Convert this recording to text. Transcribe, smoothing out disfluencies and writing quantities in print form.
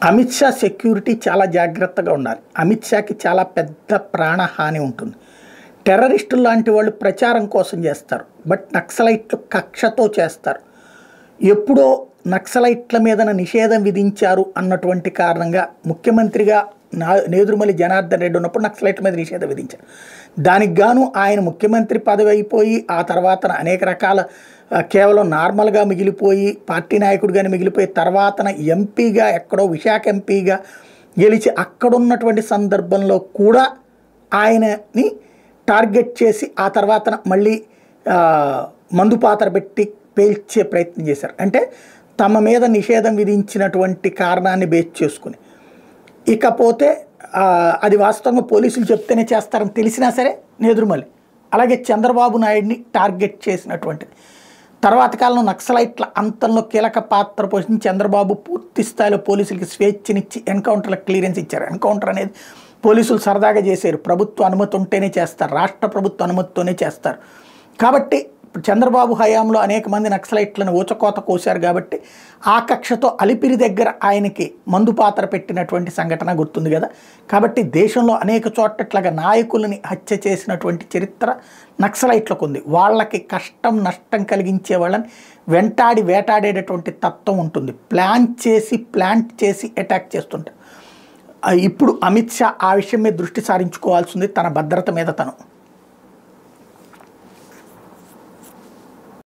Amit Shah security చాలా జాగ్రత్తగా ఉండాలి. అమిత్ షాకి చాలా పెద్ద ప్రాణహాని ఉంటుంది. టెర్రరిస్టులు లాంటి వాళ్ళు ప్రచారం కోసం చేస్తారు, బట్ నక్సలైట్లు కక్షతో చేస్తారు. ఎప్పుడో నక్సలైట్ల మీద నిషేధం విధించారు అన్నటువంటి కారణంగా ముఖ్యమంత్రిగా నేదురుమల్లి జనార్దన్ రెడ్డి ఉన్నప్పుడు నక్సలైట్ల మీద నిషేధం విధించారు. దానికి గాను ఆయన ముఖ్యమంత్రి పదవి అయిపోయి ఆ తర్వాత అనేక రకాల కేవలం నార్మల్గా మిగిలిపోయి పార్టీ నాయకుడిగానే మిగిలిపోయి తర్వాతన ఎంపీగా ఎక్కడో విశాఖ ఎంపీగా గెలిచి అక్కడున్నటువంటి సందర్భంలో కూడా ఆయనని టార్గెట్ చేసి ఆ తర్వాత మళ్ళీ మందు పాత్ర పెట్టి పేల్చే ప్రయత్నం చేశారు. అంటే తమ మీద నిషేధం విధించినటువంటి కారణాన్ని బేస్ చేసుకుని. ఇకపోతే అది వాస్తవంగా పోలీసులు చెప్తేనే చేస్తారని తెలిసినా సరే నేదురుమల్లి అలాగే చంద్రబాబు నాయుడిని టార్గెట్ చేసినటువంటిది. తర్వాత కాలంలో నక్సలైట్ల అంతంలో కీలక పాత్ర పోషించి చంద్రబాబు పూర్తి స్థాయిలో పోలీసులకి స్వేచ్ఛనిచ్చి ఎన్కౌంటర్లకు క్లియరెన్స్ ఇచ్చారు. ఎన్కౌంటర్ అనేది పోలీసులు సరదాగా చేశారు, ప్రభుత్వ అనుమతి ఉంటేనే చేస్తారు, రాష్ట్ర ప్రభుత్వ అనుమతితోనే చేస్తారు. కాబట్టి చంద్రబాబు హయాంలో అనేక మంది నక్సలైట్లను ఊచకోత కోశారు. కాబట్టి ఆ కక్షతో అలిపిరి దగ్గర ఆయనకి మందు పాత్ర పెట్టినటువంటి సంఘటన గుర్తుంది కదా. కాబట్టి దేశంలో అనేక చోట్లట్లాగా నాయకులని హత్య చేసినటువంటి చరిత్ర నక్సలైట్లకు ఉంది. వాళ్ళకి కష్టం నష్టం కలిగించే వాళ్ళని వెంటాడి వేటాడేటటువంటి తత్వం ఉంటుంది. ప్లాంట్ చేసి అటాక్ చేస్తుంటారు. ఇప్పుడు అమిత్ షా ఆ విషయం మీద దృష్టి సారించుకోవాల్సింది, తన భద్రత మీద తను.